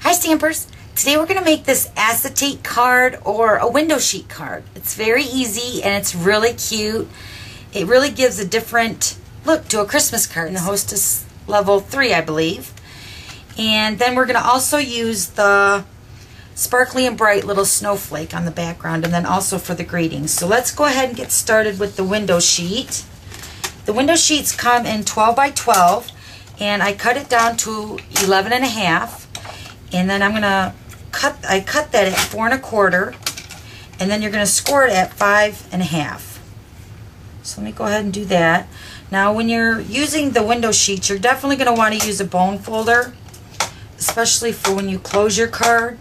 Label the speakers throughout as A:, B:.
A: Hi Stampers! Today we're going to make this acetate card or a window sheet card. It's very easy and it's really cute. It really gives a different look to a Christmas card in the Hostess level 3, I believe. And then we're going to also use the sparkly and bright little snowflake on the background, and then also for the greetings. So let's go ahead and get started with the window sheet. The window sheets come in 12 by 12, and I cut it down to 11 and a half. And then I'm going to cut that at 4 1/4, and then you're going to score it at 5 1/2. So let me go ahead and do that. Now when you're using the window sheets, you're definitely going to want to use a bone folder, especially for when you close your card.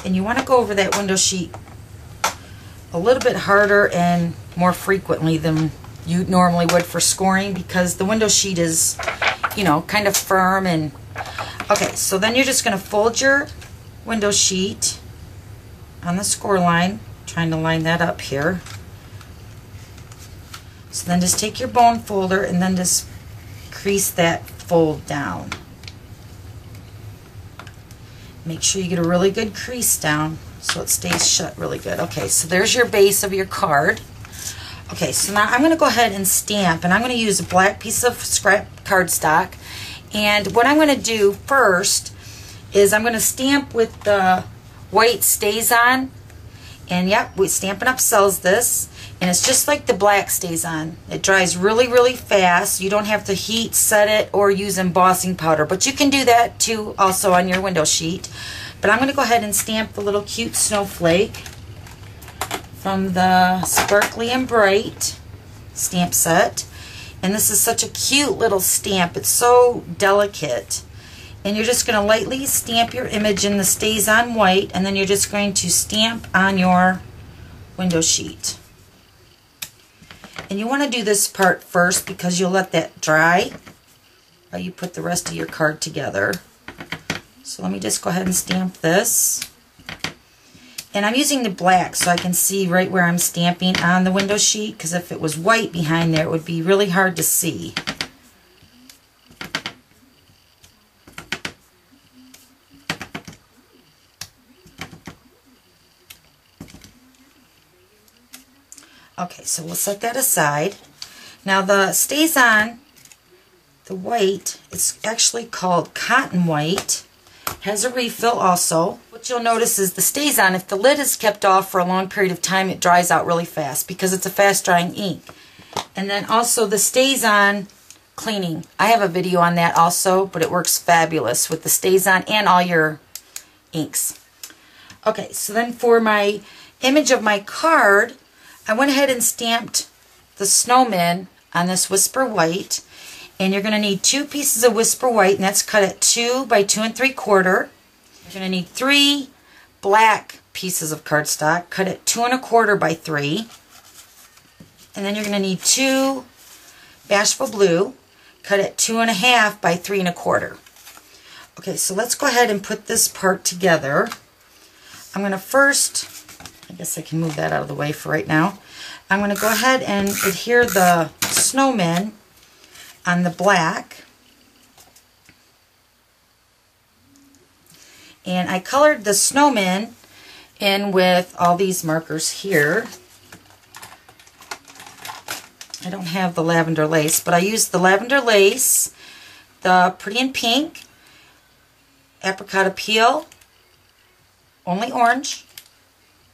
A: And you want to go over that window sheet a little bit harder and more frequently than you normally would for scoring, because the window sheet is, you know, kind of firm. And okay, so then you're just going to fold your window sheet on the score line, trying to line that up here. So then just take your bone folder and then just crease that fold down. Make sure you get a really good crease down so it stays shut really good. Okay, so there's your base of your card. Okay, so now I'm going to go ahead and stamp, and I'm going to use a black piece of scrap cardstock. And what I'm going to do first is I'm going to stamp with the white StazOn. And yep, Stampin'Up sells this. And it's just like the black StazOn. It dries really, really fast. You don't have to heat set it or use embossing powder. But you can do that too also on your window sheet. But I'm going to go ahead and stamp the little cute snowflake from the Sparkly and Bright stamp set. And this is such a cute little stamp. It's so delicate. And you're just going to lightly stamp your image in the StazOn white, and then you're just going to stamp on your window sheet. And you want to do this part first because you'll let that dry while you put the rest of your card together. So let me just go ahead and stamp this. And I'm using the black so I can see right where I'm stamping on the window sheet, because if it was white behind there, it would be really hard to see. Okay, so we'll set that aside. Now the StazOn, the white, it's actually called cotton white. Has a refill also. What you'll notice is the StazOn, if the lid is kept off for a long period of time, it dries out really fast because it's a fast drying ink. And then also the StazOn cleaning. I have a video on that also, but it works fabulous with the StazOn and all your inks. Okay, so then for my image of my card, I went ahead and stamped the snowman on this Whisper White. And you're going to need 2 pieces of Whisper White, and that's cut at 2 by 2 3/4. You're going to need 3 black pieces of cardstock, cut at 2 1/4 by 3. And then you're going to need 2 Bashful blue, cut at 2 1/2 by 3 1/4. Okay, so let's go ahead and put this part together. I'm going to first, I guess I can move that out of the way for right now. I'm going to go ahead and adhere the snowman on the black. And I colored the snowman in with all these markers here. I don't have the lavender lace, but I used the lavender lace, the Pretty in Pink, apricot peel, only orange,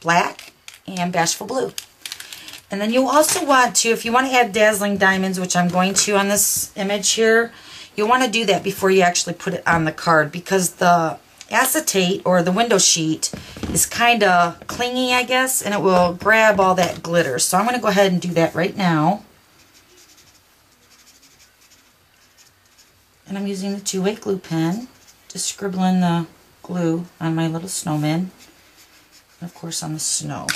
A: black, and Bashful blue. And then you also want to, if you want to add dazzling diamonds, which I'm going to on this image here, you'll want to do that before you actually put it on the card, because the acetate or the window sheet is kind of clingy, I guess, and it will grab all that glitter. So I'm going to go ahead and do that right now. And I'm using the 2-way glue pen to scribble in the glue on my little snowman, and of course on the snow.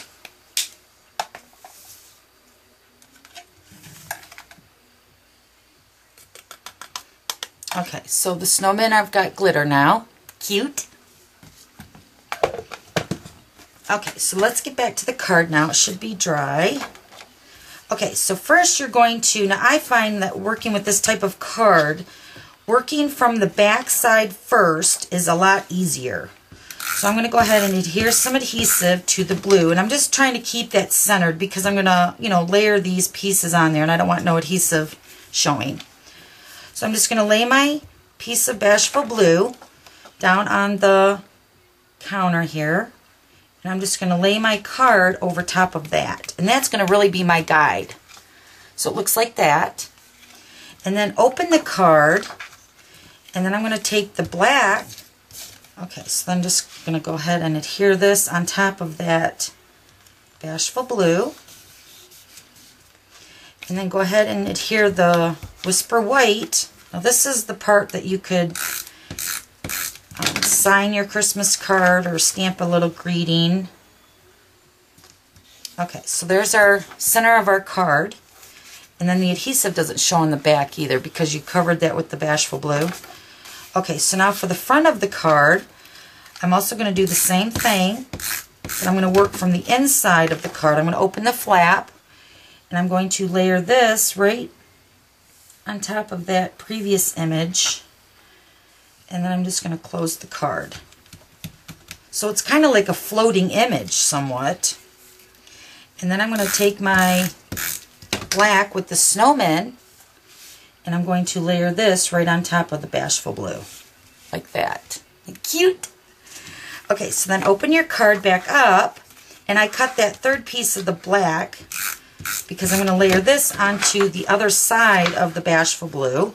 A: Okay, so the snowman, I've got glitter now. Cute. Okay, so let's get back to the card now. It should be dry. Okay, so first you're going to, now I find that working with this type of card, working from the back side first is a lot easier. So I'm going to go ahead and adhere some adhesive to the blue, and I'm just trying to keep that centered because I'm going to, you know, layer these pieces on there, and I don't want no adhesive showing. So I'm just going to lay my piece of Bashful blue down on the counter here, and I'm just going to lay my card over top of that, and that's going to really be my guide. So it looks like that. And then open the card, and then I'm going to take the black. Okay, so then I'm just going to go ahead and adhere this on top of that Bashful blue. And then go ahead and adhere the Whisper white. Now this is the part that you could sign your Christmas card or stamp a little greeting. Okay, so there's our center of our card. And then the adhesive doesn't show on the back either because you covered that with the Bashful blue. Okay, so now for the front of the card, I'm also going to do the same thing, but I'm going to work from the inside of the card. I'm going to open the flap, and I'm going to layer this right on top of that previous image, and then I'm just going to close the card. So it's kind of like a floating image somewhat. And then I'm going to take my black with the snowman, and I'm going to layer this right on top of the Bashful blue, like that. Cute! Okay, so then open your card back up, and I cut that third piece of the black because I'm going to layer this onto the other side of the Bashful blue.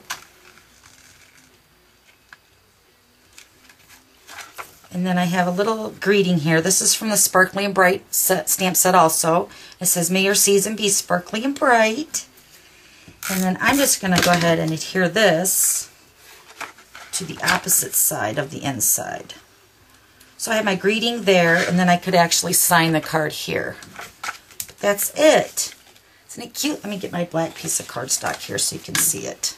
A: And then I have a little greeting here. This is from the Sparkly and Bright stamp set also. It says, "May your season be sparkly and bright." And then I'm just going to go ahead and adhere this to the opposite side of the inside. So I have my greeting there, and then I could actually sign the card here. But that's it. Isn't it cute? Let me get my black piece of cardstock here so you can see it.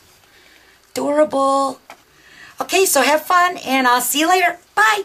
A: Adorable. Okay, so have fun, and I'll see you later. Bye.